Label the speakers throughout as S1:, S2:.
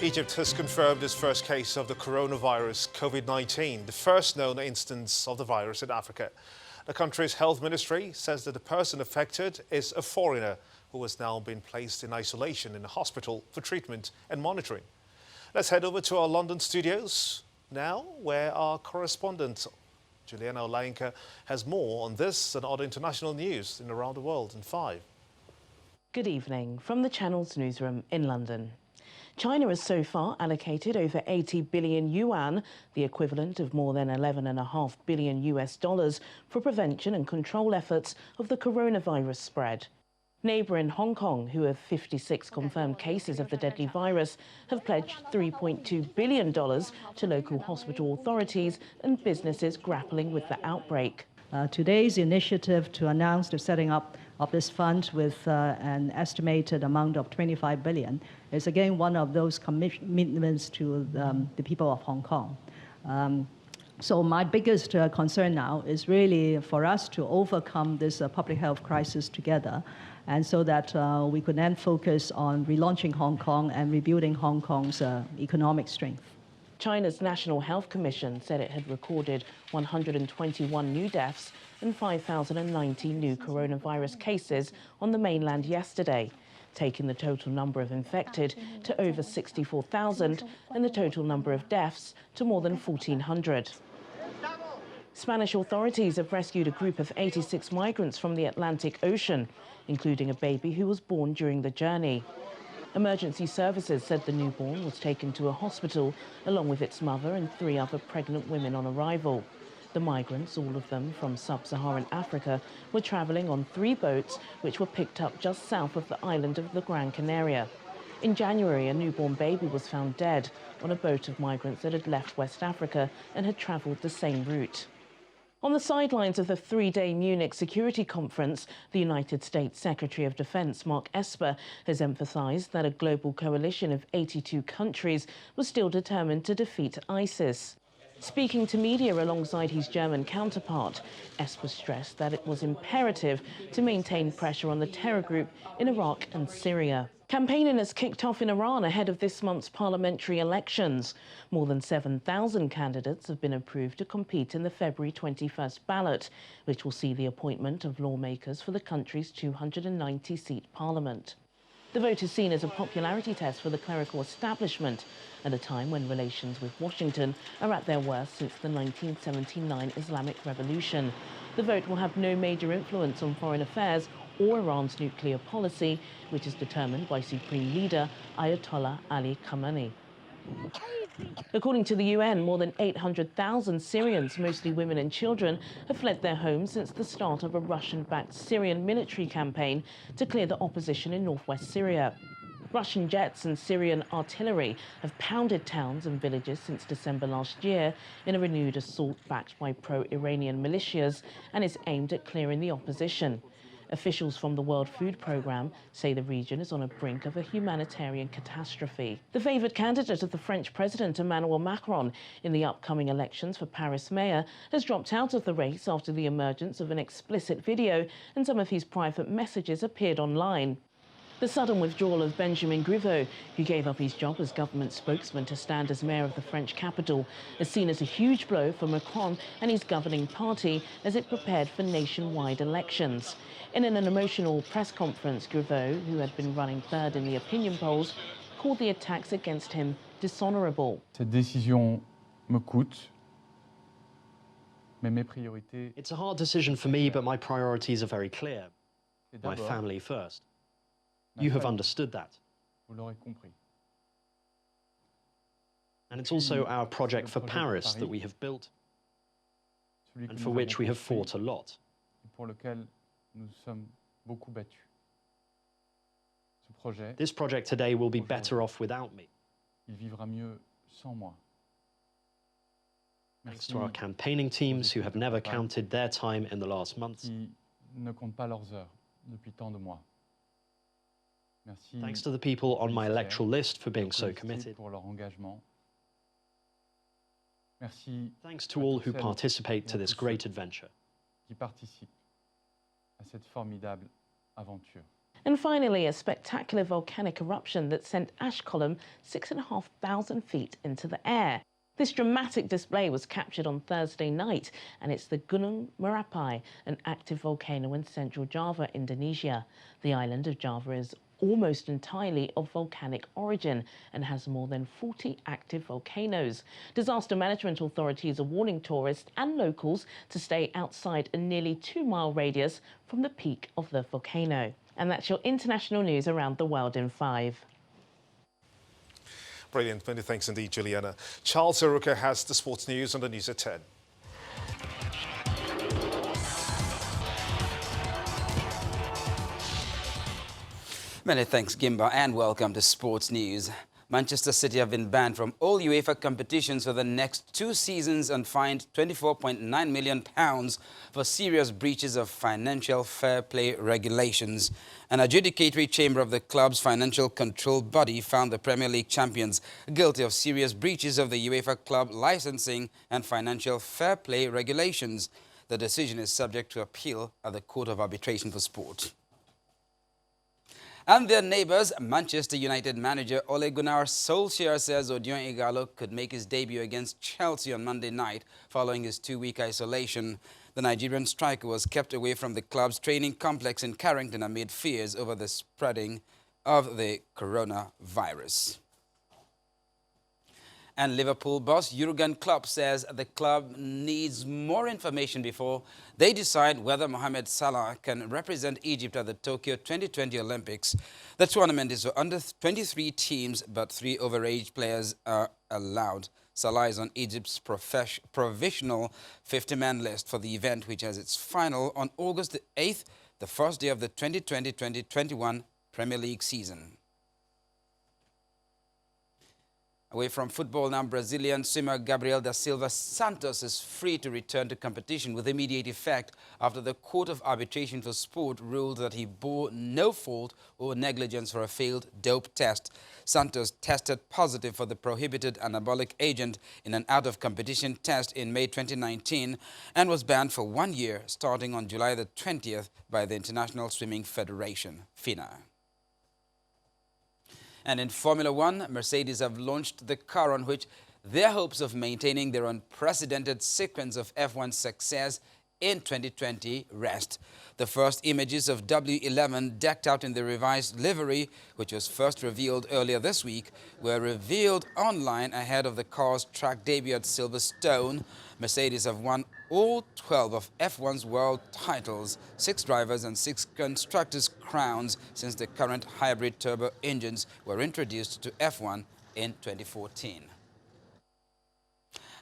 S1: Egypt has confirmed its first case of the coronavirus, Covid-19, the first known instance of the virus in Africa. The country's health ministry says that the person affected is a foreigner who has now been placed in isolation in a hospital for treatment and monitoring. Let's head over to our London studios now, where our correspondent Juliana Olainka has more on this and other international news in around the world in 5.
S2: Good evening from the Channel's newsroom in London. China has so far allocated over 80 billion yuan, the equivalent of more than $11.5 billion for prevention and control efforts of the coronavirus spread. Neighbouring Hong Kong, who have 56 confirmed cases of the deadly virus, have pledged $3.2 billion to local hospital authorities and businesses grappling with the outbreak.
S3: Today's initiative to announce the setting up of this fund with an estimated amount of 25 billion is again one of those commitments to the people of Hong Kong. So my biggest concern now is really for us to overcome this public health crisis together, and so that we could then focus on relaunching Hong Kong and rebuilding Hong Kong's economic strength.
S2: China's National Health Commission said it had recorded 121 new deaths and 5,090 new coronavirus cases on the mainland yesterday, taking the total number of infected to over 64,000 and the total number of deaths to more than 1,400. Spanish authorities have rescued a group of 86 migrants from the Atlantic Ocean, including a baby who was born during the journey. Emergency services said the newborn was taken to a hospital along with its mother and 3 other pregnant women on arrival. The migrants, all of them from sub-Saharan Africa, were travelling on 3 boats which were picked up just south of the island of the Gran Canaria. In January, a newborn baby was found dead on a boat of migrants that had left West Africa and had travelled the same route. On the sidelines of the 3-day Munich Security Conference, the United States Secretary of Defense, Mark Esper, has emphasized that a global coalition of 82 countries was still determined to defeat ISIS. Speaking to media alongside his German counterpart, Esper stressed that it was imperative to maintain pressure on the terror group in Iraq and Syria. Campaigning has kicked off in Iran ahead of this month's parliamentary elections. More than 7,000 candidates have been approved to compete in the February 21st ballot, which will see the appointment of lawmakers for the country's 290-seat parliament. The vote is seen as a popularity test for the clerical establishment at a time when relations with Washington are at their worst since the 1979 Islamic Revolution. The vote will have no major influence on foreign affairs or Iran's nuclear policy, which is determined by Supreme Leader Ayatollah Ali Khamenei. According to the UN, more than 800,000 Syrians, mostly women and children, have fled their homes since the start of a Russian-backed Syrian military campaign to clear the opposition in northwest Syria. Russian jets and Syrian artillery have pounded towns and villages since December last year in a renewed assault backed by pro-Iranian militias and is aimed at clearing the opposition. Officials from the World Food Programme say the region is on the brink of a humanitarian catastrophe. The favoured candidate of the French President Emmanuel Macron in the upcoming elections for Paris mayor has dropped out of the race after the emergence of an explicit video and some of his private messages appeared online. The sudden withdrawal of Benjamin Griveaux, who gave up his job as government spokesman to stand as mayor of the French capital, is seen as a huge blow for Macron and his governing party as it prepared for nationwide elections. In an emotional press conference, Griveaux, who had been running third in the opinion polls, called the attacks against him dishonourable.
S4: Cette décision me coûte, mais mes priorités.
S5: It's a hard decision for me, but my priorities are very clear. My family first. You have understood that.
S4: Vous l'aurez compris.
S5: And it's also our project for Paris that we have built and for which we have fought a lot.
S4: Pour lequel nous sommes beaucoup battus. Ce projet,
S5: this project today will be better off without me.
S4: Il vivra mieux sans moi.
S5: Thanks to our campaigning teams who have never counted their time in the last months.
S4: Qui ne comptent pas leurs heures depuis tant de mois. Merci.
S5: Thanks to the people on my electoral list for being so committed.
S4: Pour leur engagement. Merci.
S5: Thanks to all who participate to this great adventure.
S4: Qui participent à cette formidable aventure.
S2: And finally, a spectacular volcanic eruption that sent ash column 6,500 feet into the air. This dramatic display was captured on Thursday night, and it's the Gunung Merapi, an active volcano in central Java, Indonesia. The island of Java is almost entirely of volcanic origin and has more than 40 active volcanoes. Disaster management authorities are warning tourists and locals to stay outside a nearly 2-mile radius from the peak of the volcano. And that's your international news around the world in 5.
S1: Brilliant. Many thanks indeed, Juliana. Charles Aruka has the sports news on the news at 10.
S6: Many thanks, Gimba, and welcome to Sports News. Manchester City have been banned from all UEFA competitions for the next 2 seasons and fined £24.9 million for serious breaches of financial fair play regulations. An adjudicatory chamber of the club's financial control body found the Premier League champions guilty of serious breaches of the UEFA club licensing and financial fair play regulations. The decision is subject to appeal at the Court of Arbitration for Sport. And their neighbours, Manchester United manager Ole Gunnar Solskjaer says Odion Ighalo could make his debut against Chelsea on Monday night following his 2-week isolation. The Nigerian striker was kept away from the club's training complex in Carrington amid fears over the spreading of the coronavirus. And Liverpool boss Jurgen Klopp says the club needs more information before they decide whether Mohamed Salah can represent Egypt at the Tokyo 2020 Olympics. The tournament is for under 23 teams, but 3 overage players are allowed. Salah is on Egypt's provisional 50-man list for the event, which has its final on August the 8th, the first day of the 2020-2021 Premier League season. Away from football now, Brazilian swimmer Gabriel da Silva Santos is free to return to competition with immediate effect after the Court of Arbitration for Sport ruled that he bore no fault or negligence for a failed dope test. Santos tested positive for the prohibited anabolic agent in an out-of-competition test in May 2019 and was banned for 1 year starting on July the 20th by the International Swimming Federation, FINA. And in Formula One, Mercedes have launched the car on which their hopes of maintaining their unprecedented sequence of F1 success in 2020 rest. The first images of W11 decked out in the revised livery, which was first revealed earlier this week, were revealed online ahead of the car's track debut at Silverstone. Mercedes have won all 12 of F1's world titles, 6 drivers and 6 constructors' crowns since the current hybrid turbo engines were introduced to F1 in 2014.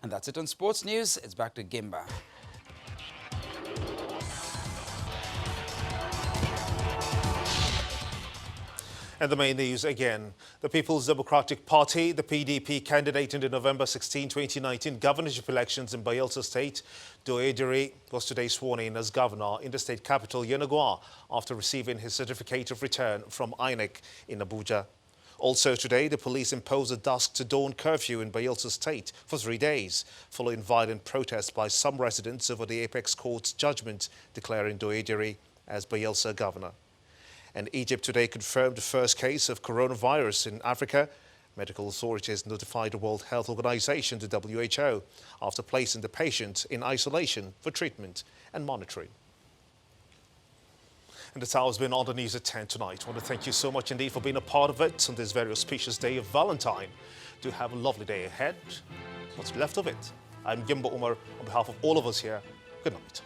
S6: And that's it on Sports News. It's back to Gimba.
S1: And the main news again. The People's Democratic Party, the PDP candidate in the November 16, 2019 governorship elections in Bayelsa State, Doediri, was today sworn in as governor in the state capital, Yenagoa, after receiving his certificate of return from INEC in Abuja. Also today, the police imposed a dusk to dawn curfew in Bayelsa State for 3 days, following violent protests by some residents over the Apex Court's judgment declaring Doediri as Bayelsa governor. And Egypt today confirmed the first case of coronavirus in Africa. Medical authorities notified the World Health Organization, the WHO, after placing the patient in isolation for treatment and monitoring. And that's how it's been on the news at 10 tonight. I want to thank you so much indeed for being a part of it on this very auspicious day of Valentine. Do have a lovely day ahead. What's left of it? I'm Gimba Umar on behalf of all of us here. Good night.